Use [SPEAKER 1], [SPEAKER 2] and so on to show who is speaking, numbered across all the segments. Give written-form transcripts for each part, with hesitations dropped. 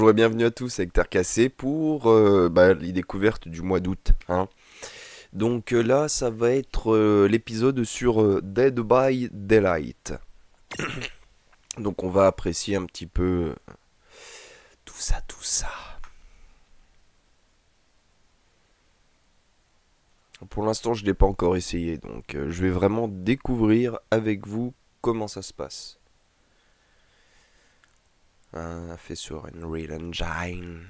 [SPEAKER 1] bonjour et bienvenue à tous avec Terre Cassée pour les découvertes du mois d'août, hein. Donc là, ça va être l'épisode sur Dead by Daylight. Donc on va apprécier un petit peu tout ça, tout ça. Pour l'instant, je ne l'ai pas encore essayé, donc je vais vraiment découvrir avec vous comment ça se passe. Fait sur Unreal Engine.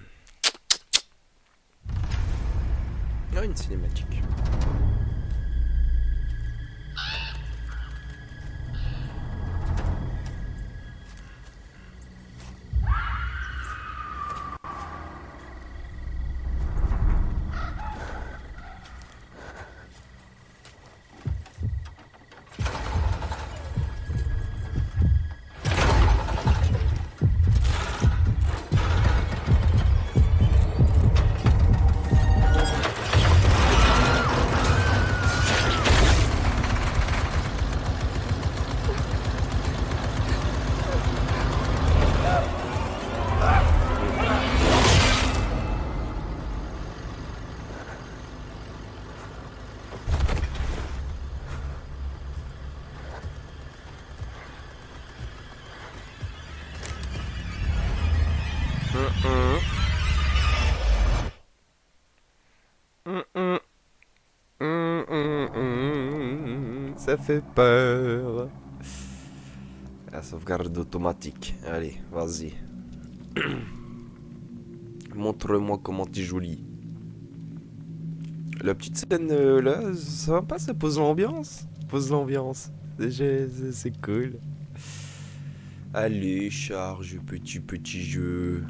[SPEAKER 1] Ah, une cinématique. Hum, hum. Hum, hum. Ça fait peur. La sauvegarde automatique. Allez, vas-y. Montre-moi comment t'es jolie. La petite scène là, c'est sympa, ça pose l'ambiance. Pose l'ambiance. C'est cool. Allez, charge, petit jeu.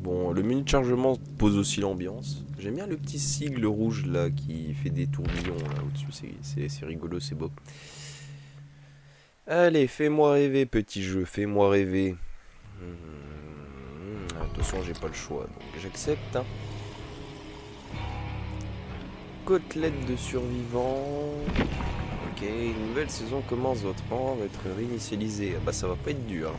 [SPEAKER 1] Bon, le menu de chargement pose aussi l'ambiance. J'aime bien le petit sigle rouge là qui fait des tourbillons là au-dessus. C'est rigolo, c'est beau. Allez, fais-moi rêver, petit jeu, fais-moi rêver. Attention, j'ai pas le choix, donc j'accepte, hein. Côtelette de survivants. Ok, une nouvelle saison commence, votre rang va être réinitialisé. Ah bah ça va pas être dur.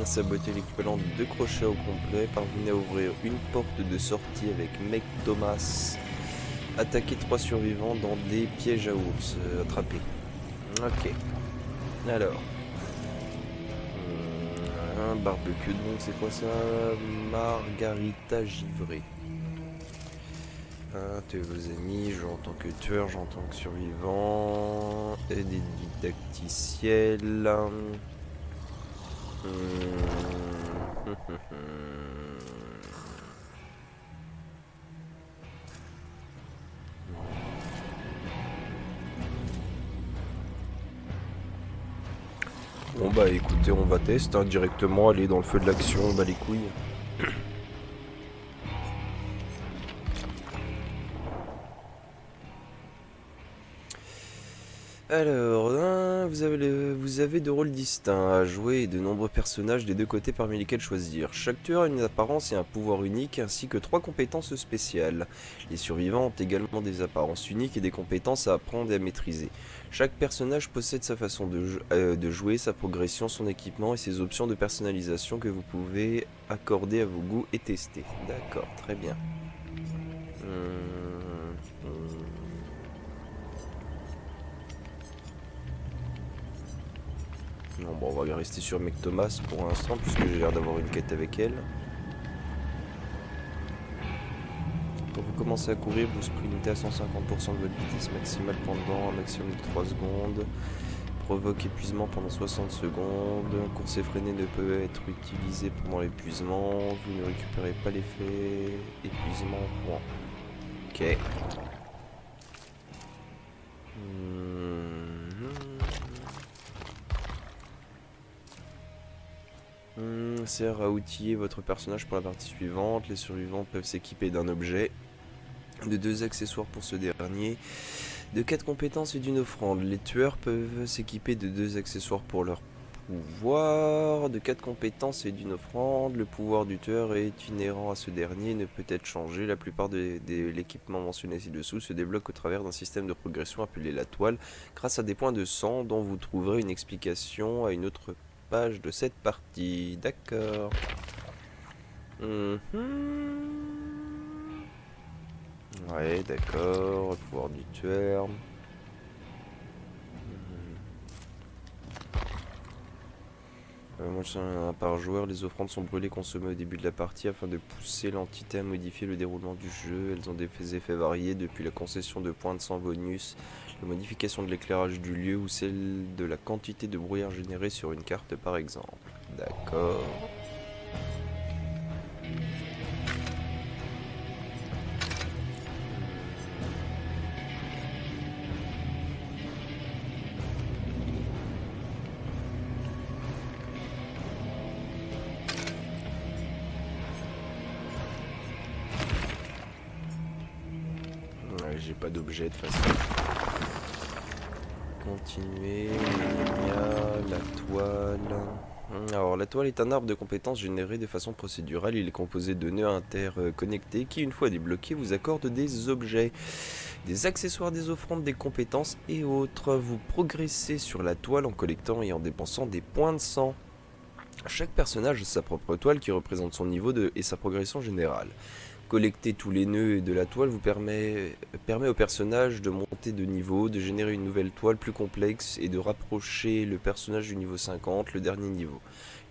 [SPEAKER 1] Saboter l'équivalent de 2 crochets au complet. Parvenez à ouvrir une porte de sortie avec Mec Thomas. Attaquer 3 survivants dans des pièges à ours. Attraper. Ok. Alors. Un barbecue, donc c'est quoi ça? Margarita givrée. Tuez vos amis, jouez en tant que tueur, jouez en tant que survivant. Aide didacticiel. Bon bah écoutez, on va tester, hein, directement, aller dans le feu de l'action, on bat les couilles. Alors, vous avez deux rôles distincts à jouer et de nombreux personnages des deux côtés parmi lesquels choisir. Chaque tueur a une apparence et un pouvoir unique ainsi que 3 compétences spéciales. Les survivants ont également des apparences uniques et des compétences à apprendre et à maîtriser. Chaque personnage possède sa façon de jouer, sa progression, son équipement et ses options de personnalisation que vous pouvez accorder à vos goûts et tester. D'accord, très bien. Non, bon, on va rester sur Mec Thomas pour l'instant, puisque j'ai l'air d'avoir une quête avec elle. Quand vous commencez à courir, vous sprintez à 150% de votre vitesse maximale pendant un maximum de 3 secondes. Provoque épuisement pendant 60 secondes. Course effrénée ne peut être utilisée pendant l'épuisement. Vous ne récupérez pas l'effet épuisement. Bon. Ok. Sert à outiller votre personnage pour la partie suivante. Les survivants peuvent s'équiper d'un objet, de 2 accessoires pour ce dernier, de 4 compétences et d'une offrande. Les tueurs peuvent s'équiper de 2 accessoires pour leur pouvoir, de 4 compétences et d'une offrande. Le pouvoir du tueur est inhérent à ce dernier, ne peut être changé. La plupart de l'équipement mentionné ci-dessous se débloque au travers d'un système de progression appelé la toile, grâce à des points de sang dont vous trouverez une explication à une autre page de cette partie. D'accord. Ouais, d'accord. Pouvoir du tueur. Moi je sais par joueur, les offrandes sont brûlées, consommées au début de la partie afin de pousser l'entité à modifier le déroulement du jeu. Elles ont des effets variés, depuis la concession de points de sang bonus, la modification de l'éclairage du lieu ou celle de la quantité de brouillard générée sur une carte par exemple. D'accord. Ouais, j'ai pas d'objet de toute façon. Continuer, la toile. Alors, la toile est un arbre de compétences généré de façon procédurale. Il est composé de nœuds interconnectés qui, une fois débloqués, vous accordent des objets, des accessoires, des offrandes, des compétences et autres. Vous progressez sur la toile en collectant et en dépensant des points de sang. Chaque personnage a sa propre toile qui représente son niveau et sa progression générale. Collecter tous les nœuds de la toile vous permet au personnage de monter de niveau, de générer une nouvelle toile plus complexe et de rapprocher le personnage du niveau 50, le dernier niveau.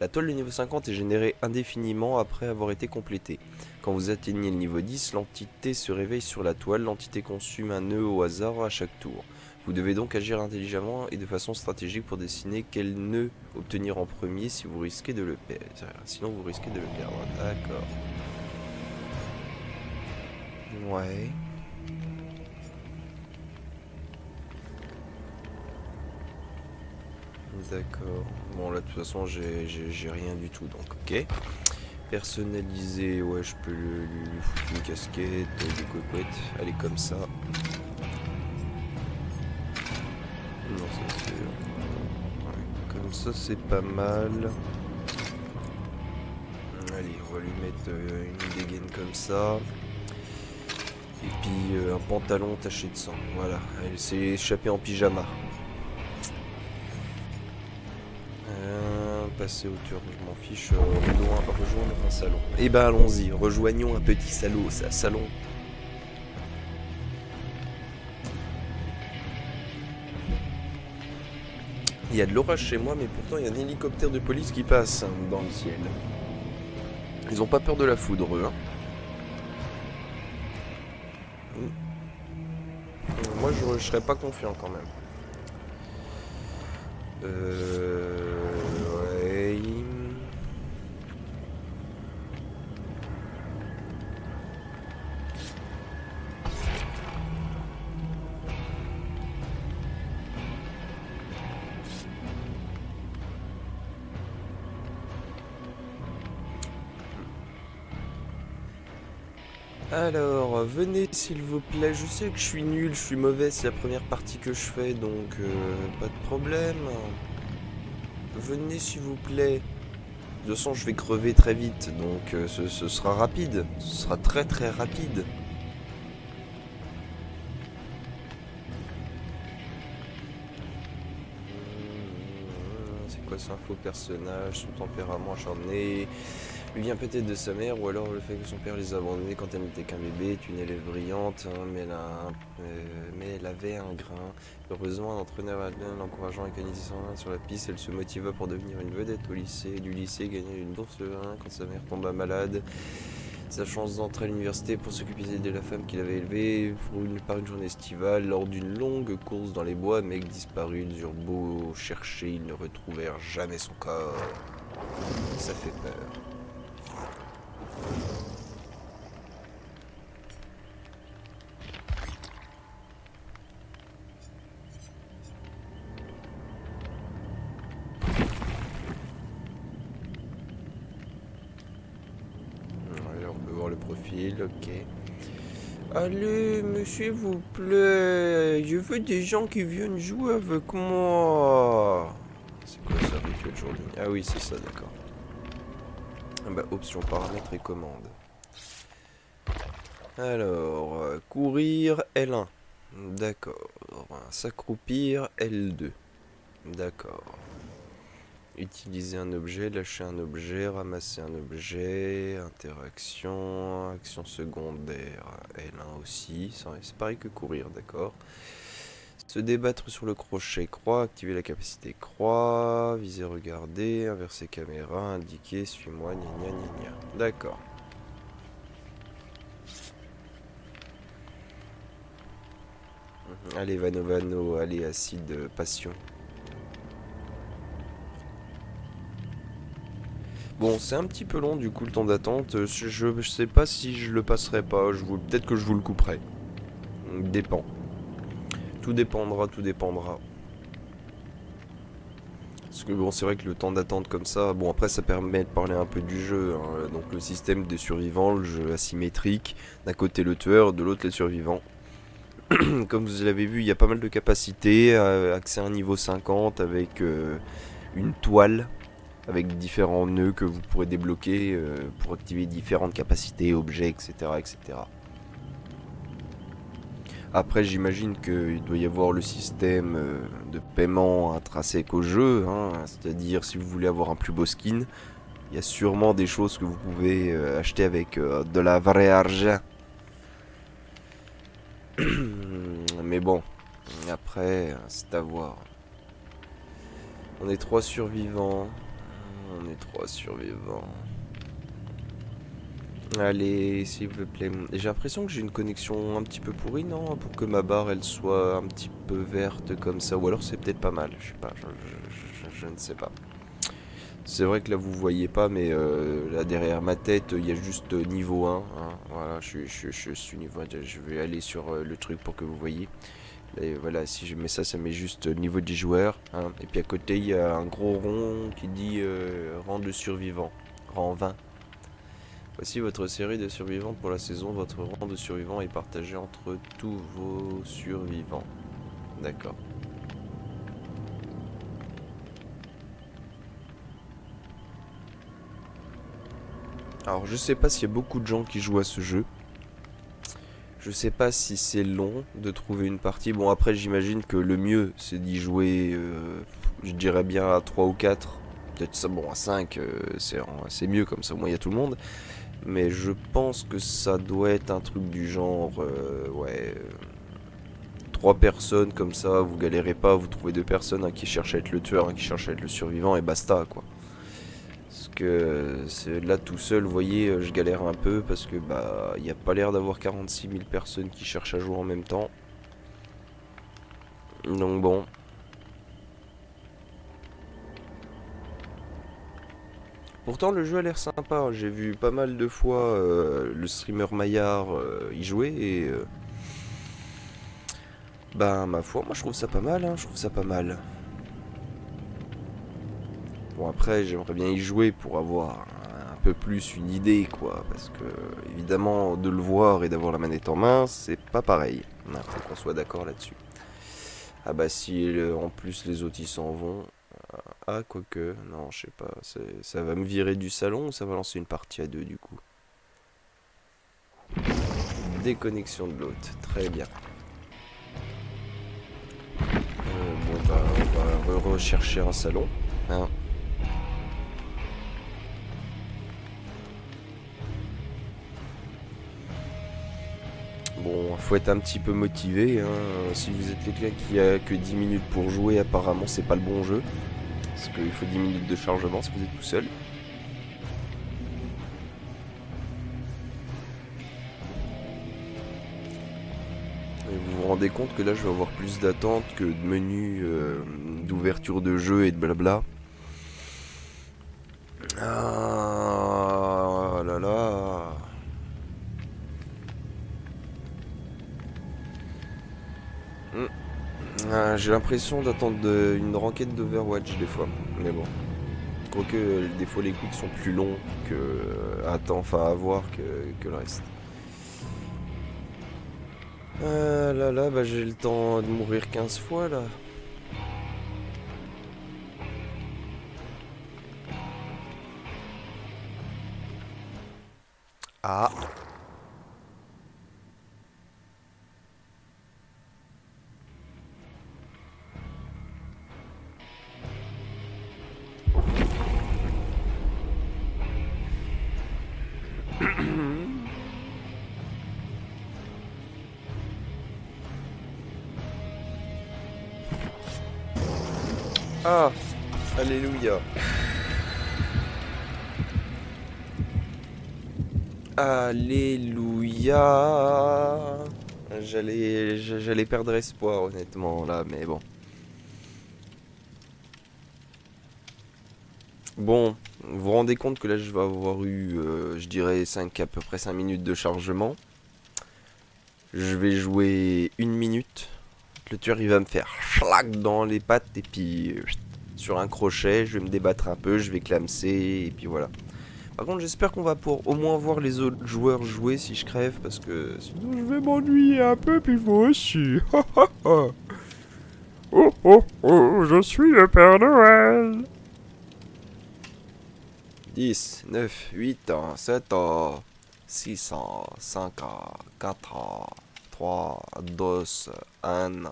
[SPEAKER 1] La toile de niveau 50 est générée indéfiniment après avoir été complétée. Quand vous atteignez le niveau 10, l'entité se réveille sur la toile, l'entité consomme un nœud au hasard à chaque tour. Vous devez donc agir intelligemment et de façon stratégique pour décider quel nœud obtenir en premier si vous risquez de le perdre. Sinon vous risquez de le perdre. D'accord. Ouais. D'accord. Bon là de toute façon j'ai rien du tout donc ok. Personnaliser, ouais je peux lui foutre une casquette, des cocottes, allez comme ça. Non ça c'est... Ouais, comme ça c'est pas mal. Allez on va lui mettre une dégaine comme ça. Et puis un pantalon taché de sang. Voilà, elle s'est échappée en pyjama. Passer au tour, je m'en fiche. Rejoindre un salon. Eh ben allons-y, rejoignons un petit salon. Il y a de l'orage chez moi, mais pourtant il y a un hélicoptère de police qui passe dans le ciel. Ils ont pas peur de la foudre, eux. Hein. Moi, je serais pas confiant quand même. Ouais. Alors, venez s'il vous plaît. Je sais que je suis nul, je suis mauvais, c'est la première partie que je fais, donc pas de problème. Venez s'il vous plaît. De toute façon, je vais crever très vite, donc ce sera rapide. Ce sera très très rapide. C'est quoi, c'est un faux personnage, son tempérament acharné lui vient peut-être de sa mère, ou alors le fait que son père les a abandonnés quand elle n'était qu'un bébé. Est une élève brillante, hein, mais elle avait un grain. Heureusement, un entraîneur admin l'encourageant à canaliser son main sur la piste. Elle se motiva pour devenir une vedette au lycée. Du lycée, gagner une bourse de 1 quand sa mère tomba malade. Sa chance d'entrer à l'université pour s'occuper de la femme qu'il avait élevée par une journée estivale. Lors d'une longue course dans les bois, Meg disparut. Ils eurent beau chercher, ils ne retrouvèrent jamais son corps. Ça fait peur. Alors on peut voir le profil, ok. Allez, monsieur, vous plaît, je veux des gens qui viennent jouer avec moi. C'est quoi ça, rituel jour de nuit? Ah oui, c'est ça, d'accord. Ah bah, option, paramètres et commandes. Alors, courir L1. D'accord. S'accroupir L2. D'accord. Utiliser un objet, lâcher un objet, ramasser un objet, interaction, action secondaire, L1 aussi, c'est pareil que courir, d'accord. Se débattre sur le crochet croix, activer la capacité croix, viser regarder, inverser caméra, indiquer, suis-moi, gna gna gna gna. D'accord. Allez, Vano Vano, allez, acide, passion. Bon, c'est un petit peu long du coup le temps d'attente. Je sais pas si je le passerai pas. Peut-être que je vous le couperai. Dépend. Tout dépendra, tout dépendra. Parce que bon, c'est vrai que le temps d'attente comme ça, bon après ça permet de parler un peu du jeu, hein. Donc le système des survivants, le jeu asymétrique, d'un côté le tueur, de l'autre les survivants. Comme vous l'avez vu, il y a pas mal de capacités, accès à un niveau 50 avec une toile, avec différents nœuds que vous pourrez débloquer pour activer différentes capacités, objets, etc. etc. Après, j'imagine qu'il doit y avoir le système de paiement intrinsèque au jeu, hein, c'est-à-dire si vous voulez avoir un plus beau skin, il y a sûrement des choses que vous pouvez acheter avec de la vraie argent. Mais bon, après, c'est à voir. On est 3 survivants. On est 3 survivants. Allez, s'il vous plaît. J'ai l'impression que j'ai une connexion un petit peu pourrie, non? Pour que ma barre, elle soit un petit peu verte comme ça. Ou alors c'est peut-être pas mal. Je sais pas, je ne sais pas. C'est vrai que là, vous voyez pas, mais là, derrière ma tête, il y a juste niveau 1. Hein. Voilà, je suis niveau 1. Je vais aller sur le truc pour que vous voyez. Et voilà, si je mets ça, ça met juste niveau des joueurs. Hein. Et puis à côté, il y a un gros rond qui dit rang de survivant. Rang 20. Voici votre série de survivants pour la saison. Votre rang de survivants est partagé entre tous vos survivants. D'accord. Alors je sais pas s'il y a beaucoup de gens qui jouent à ce jeu. Je sais pas si c'est long de trouver une partie. Bon après j'imagine que le mieux c'est d'y jouer, je dirais bien à 3 ou 4. Peut-être ça, bon à 5 c'est mieux comme ça au moins il y a tout le monde. Mais je pense que ça doit être un truc du genre, ouais, 3 personnes comme ça, vous galérez pas, vous trouvez 2 personnes, un qui cherche à être le tueur, un qui cherche à être le survivant et basta quoi. Parce que là tout seul, vous voyez, je galère un peu parce que bah il n'y a pas l'air d'avoir 46 000 personnes qui cherchent à jouer en même temps. Donc bon. Pourtant le jeu a l'air sympa, j'ai vu pas mal de fois le streamer Maillard y jouer et bah ma foi, moi je trouve ça pas mal, hein, je trouve ça pas mal. Bon après j'aimerais bien y jouer pour avoir un peu plus une idée quoi, parce que évidemment de le voir et d'avoir la manette en main c'est pas pareil. Il faut qu'on soit d'accord là-dessus. Ah bah si en plus les autres ils s'en vont. Ah quoique, non je sais pas, ça va me virer du salon ou ça va lancer une partie à deux du coup. Déconnexion de l'hôte, très bien. Bon bah on va rechercher un salon. Hein. Bon, faut être un petit peu motivé. Hein. Si vous êtes quelqu'un qui a que 10 minutes pour jouer, apparemment c'est pas le bon jeu. Parce qu'il faut 10 minutes de chargement si vous êtes tout seul. Et vous vous rendez compte que là je vais avoir plus d'attente que de menus d'ouverture de jeu et de blabla. Ah là là. Hmm. Ah, j'ai l'impression d'attendre une requête d'Overwatch des fois. Mais bon. Quoique des fois les quick sont plus longs que à voir que le reste. Ah là là, bah j'ai le temps de mourir 15 fois là. Ah. Ah, alléluia. Alléluia. J'allais perdre espoir honnêtement là, mais bon. Bon, vous vous rendez compte que là je vais avoir eu, je dirais à peu près 5 minutes de chargement. Je vais jouer 1 minute. Le tueur il va me faire schlac dans les pattes et puis sur un crochet, je vais me débattre un peu, je vais clamser et puis voilà. Par contre j'espère qu'on va pouvoir au moins voir les autres joueurs jouer si je crève parce que sinon je vais m'ennuyer un peu puis vous aussi. Oh oh oh, je suis le Père Noël. 10, 9, 8 ans, 7 ans, 6 ans, 5 ans, 4 ans, 3, 2, 1.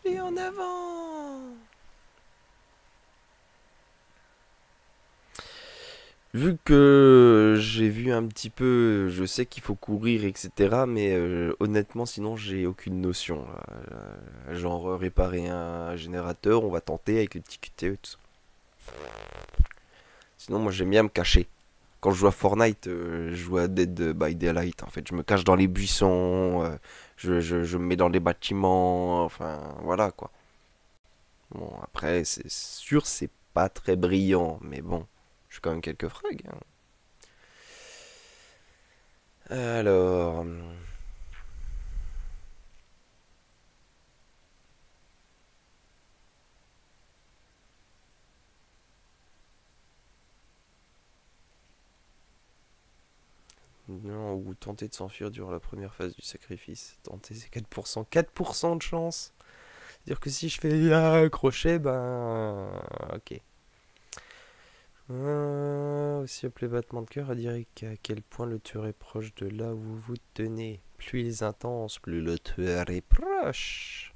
[SPEAKER 1] Et en avant! Vu que j'ai vu un petit peu, je sais qu'il faut courir, etc. Mais honnêtement, sinon, j'ai aucune notion. Genre, réparer un générateur, on va tenter avec les petits QTE et tout ça. Sinon, moi, j'aime bien me cacher. Quand je joue à Fortnite, je joue à Dead by Daylight. En fait, je me cache dans les buissons, je me mets dans les bâtiments, enfin, voilà quoi. Bon, après, c'est sûr, c'est pas très brillant, mais bon, j'ai quand même quelques frags, hein. Alors, non, ou tenter de s'enfuir durant la première phase du sacrifice. Tenter, c'est 4%. 4% de chance. C'est-à-dire que si je fais un crochet, ben... Ok. Aussi appelé battement de cœur, à dire à quel point le tueur est proche de là où vous vous tenez. Plus il est intense, plus le tueur est proche.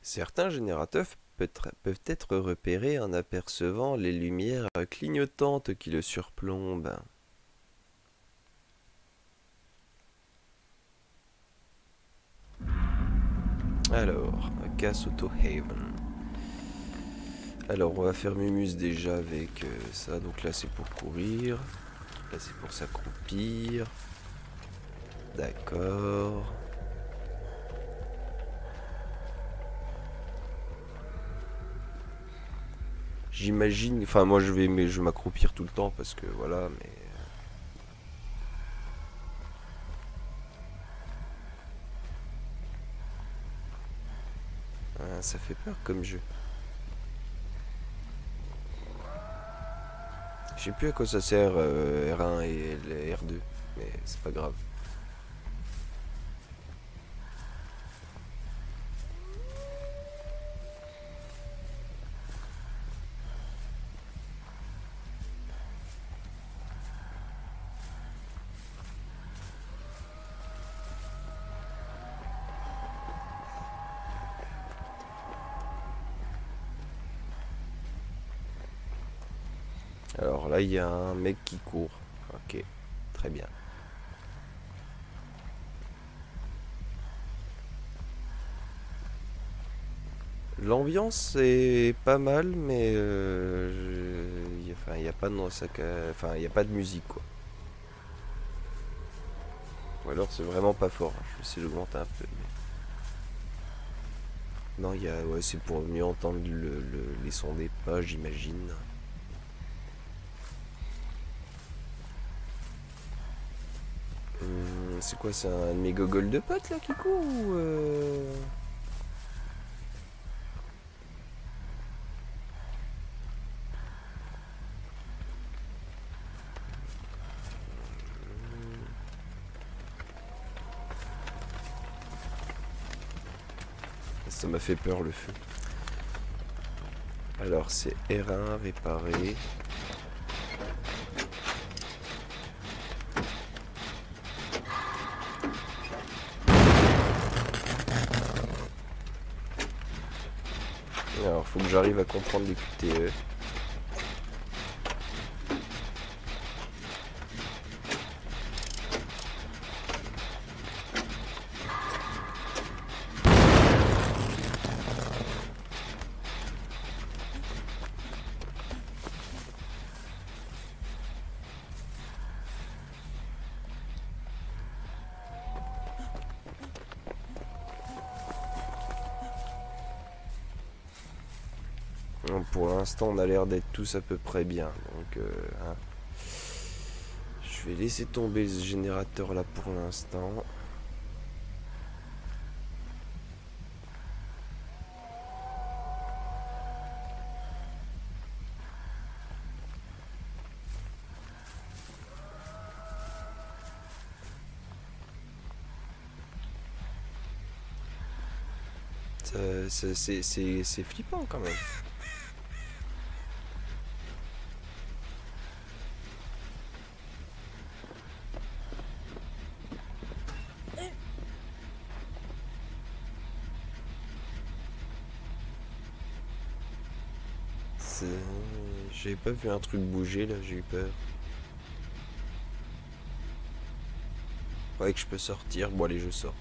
[SPEAKER 1] Certains générateurs peuvent être repérés en apercevant les lumières clignotantes qui le surplombent. Alors, casse Auto Haven. Alors, on va faire Mumus déjà avec ça. Donc là, c'est pour courir. Là, c'est pour s'accroupir. D'accord. J'imagine... Enfin, moi, je vais m'accroupir tout le temps parce que voilà, mais... ça fait peur comme jeu. Je sais plus à quoi ça sert R1 et R2, mais c'est pas grave. Alors là, il y a un mec qui court. Ok, très bien. L'ambiance est pas mal, mais enfin, il y a pas de enfin, il y a pas de musique quoi. Ou alors c'est vraiment pas fort, hein. Je vais essayer d'augmenter un peu. Non, il y a, ouais, c'est pour mieux entendre les sons des pas, j'imagine. C'est quoi, c'est un de mes gogoles de potes là qui court ou Ça m'a fait peur le feu. Alors c'est R1, réparer. Alors, faut que j'arrive à comprendre les QTE. Pour l'instant, on a l'air d'être tous à peu près bien. Donc, hein. Je vais laisser tomber ce générateur là pour l'instant. C'est flippant quand même. J'avais pas vu un truc bouger là, j'ai eu peur. Ouais, que je peux sortir. Bon, allez, je sors.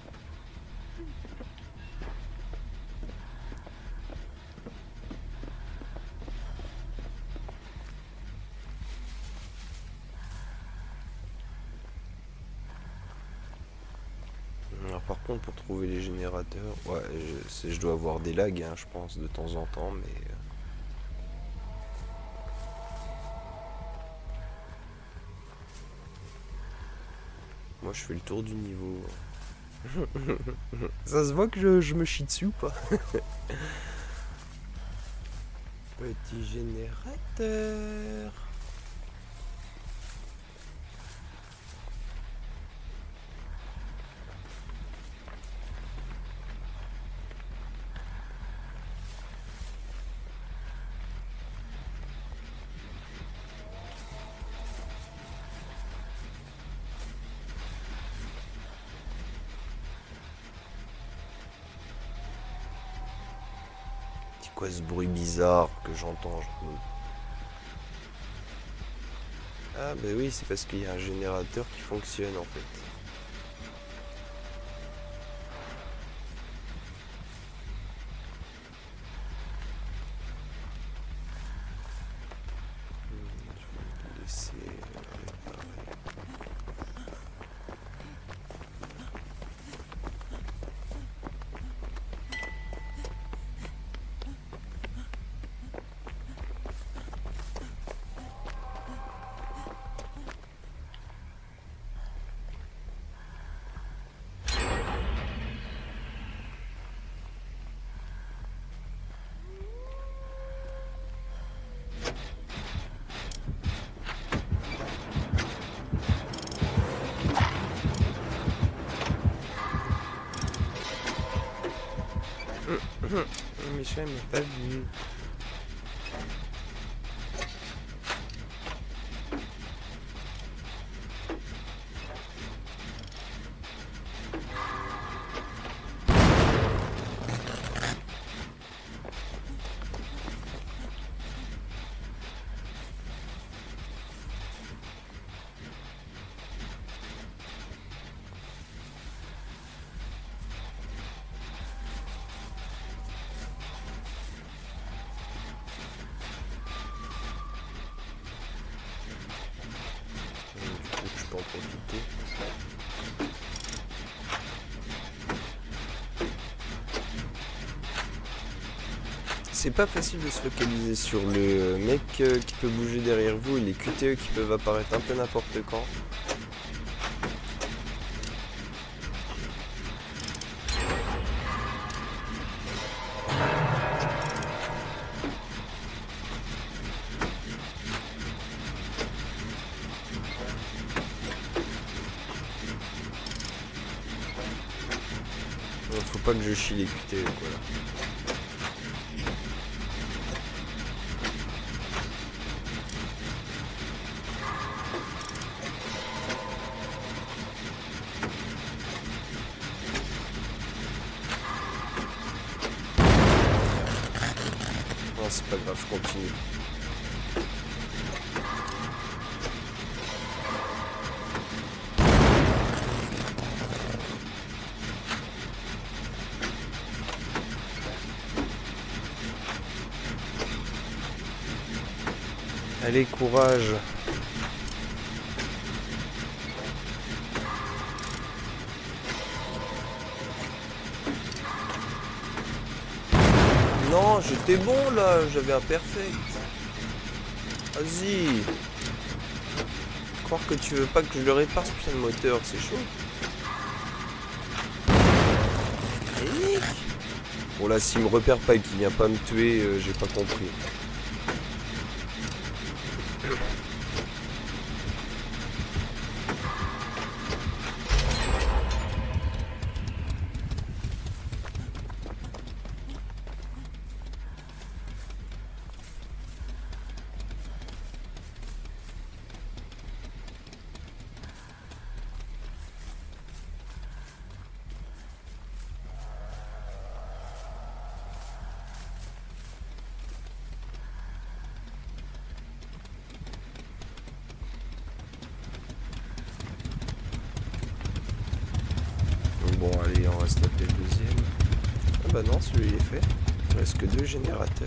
[SPEAKER 1] Alors, par contre, pour trouver les générateurs, ouais, je dois avoir des lags, hein, je pense, de temps en temps, mais. Moi, je fais le tour du niveau. Ça se voit que je me chie dessus ou pas? Petit générateur. C'est quoi ce bruit bizarre que j'entends? Ah bah oui, c'est parce qu'il y a un générateur qui fonctionne en fait. Je vais laisser réparer. Michel m'a pas vu. Je peux en profiter. C'est pas facile de se focaliser sur le mec qui peut bouger derrière vous et les QTE qui peuvent apparaître un peu n'importe quand. Faut pas que je chie les QTE quoi là. Non, c'est pas grave, je continue. Allez, courage. Non, j'étais bon là, j'avais un perfect. Vas-y. Croire que tu veux pas que je le répare ce putain de moteur, c'est chaud. Et nique. Bon là, s'il me repère pas et qu'il vient pas me tuer, j'ai pas compris. Bon, allez, on va se taper le deuxième. Ah bah non, celui il est fait. Il reste que 2 générateurs.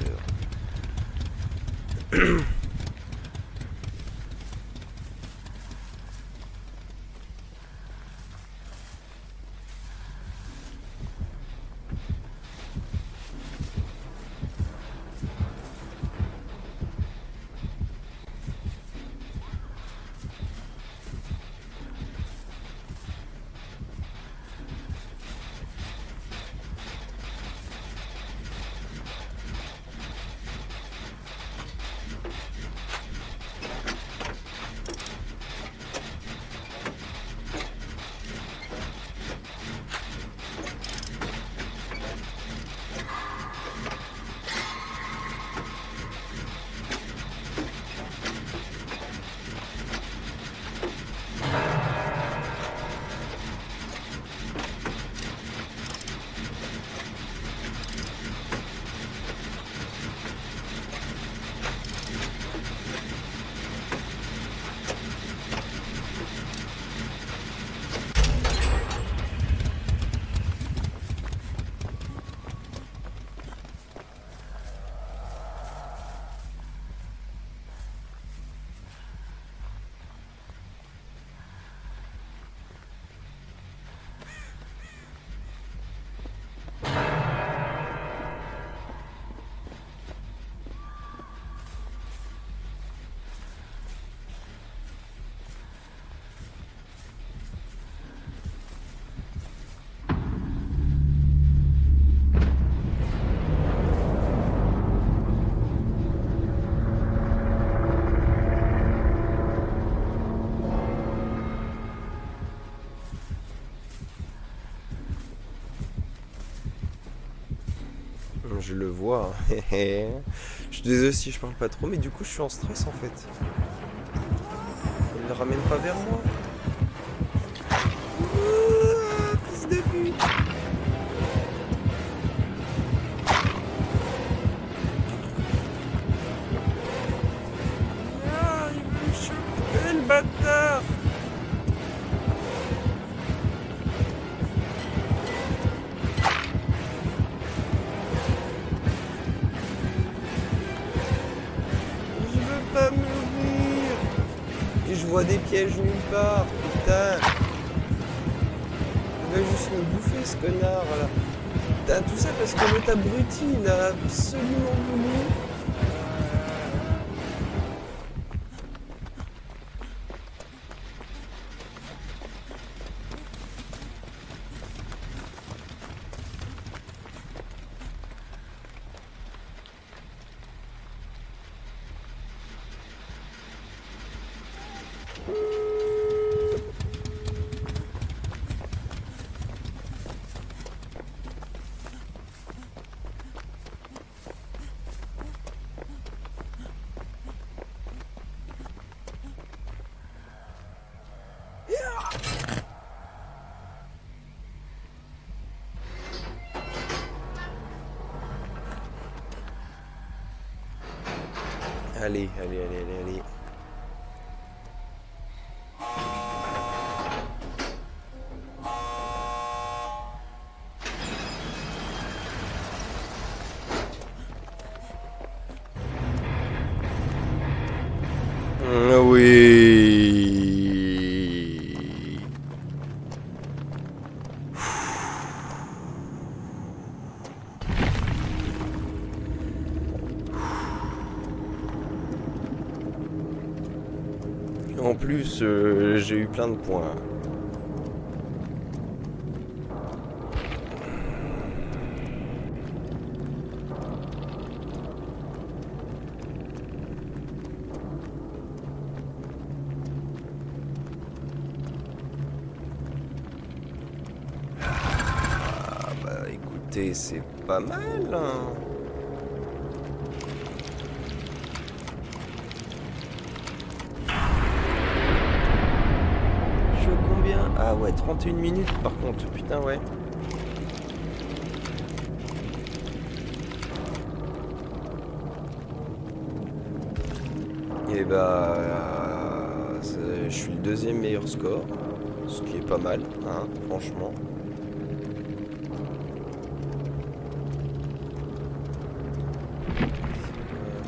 [SPEAKER 1] Je le vois. Je suis désolé si je parle pas trop, mais du coup je suis en stress en fait. Il ne le ramène pas vers moi. Fils de pute. Ah, il veut me choper le bâtard. Pas mourir. Et je vois des pièges nulle part, putain. Il va juste me bouffer ce connard là. Putain, tout ça parce que l'autre abruti, il a absolument voulu. Allez, allez, allez, allez, allez. Oui. En plus, j'ai eu plein de points. Ah bah écoutez, c'est pas mal, hein. Je suis à combien? Ah ouais, 31 minutes par contre, putain ouais. Et bah, je suis le deuxième meilleur score, ce qui est pas mal, hein, franchement.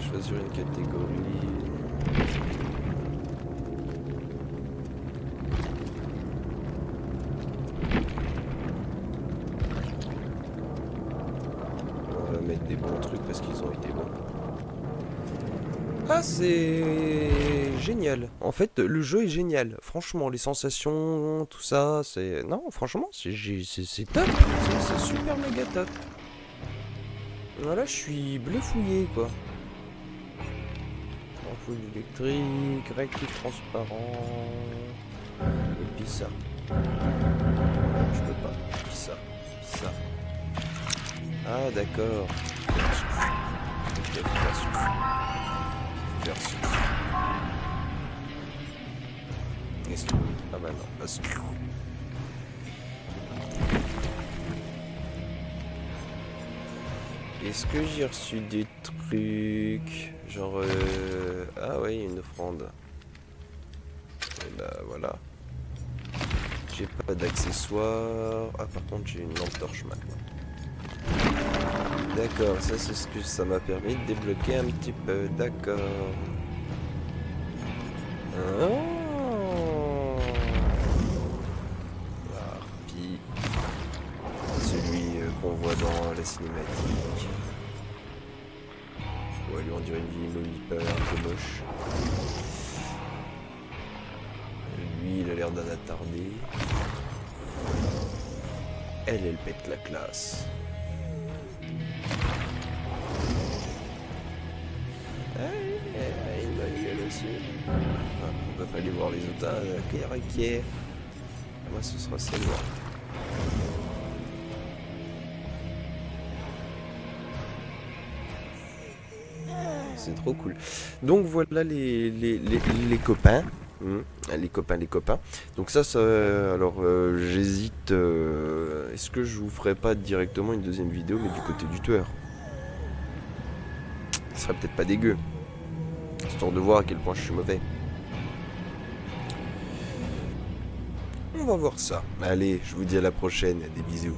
[SPEAKER 1] Choisir une catégorie. On va mettre des bons trucs parce qu'ils ont été bons. Ah, c'est génial. En fait, le jeu est génial. Franchement, les sensations, tout ça, c'est... Non, franchement, c'est top. C'est super méga top. Voilà, je suis bluffouillé, quoi. Ampoule électrique, réactif transparent... Et puis ça. Je peux pas. Puis ça. Puis ça. Ah, d'accord. Ok, faire souffle. Faire souffle. Ah bah non, parce que... Est-ce que j'ai reçu des trucs genre ah ouais, une offrande. Et bah voilà. J'ai pas d'accessoires. Ah par contre j'ai une lampe torche maintenant. D'accord, ça c'est ce que ça m'a permis de débloquer un petit peu. D'accord. Oh, Harpie. Celui qu'on voit dans la cinématique. Ouais, lui on dirait une vieille momie un peu moche. Lui il a l'air d'un attardé. Elle pète la classe. Une bonne gueule aussi. Ah, on va pas aller voir les autres. Ok. Moi ce sera celle-là. C'est trop cool. Donc voilà les copains. Les copains. Donc ça alors j'hésite. Est-ce que je vous ferai pas directement une deuxième vidéo, mais du côté du tueur? Ce serait peut-être pas dégueu. Histoire de voir à quel point je suis mauvais. On va voir ça. Allez, je vous dis à la prochaine. Des bisous.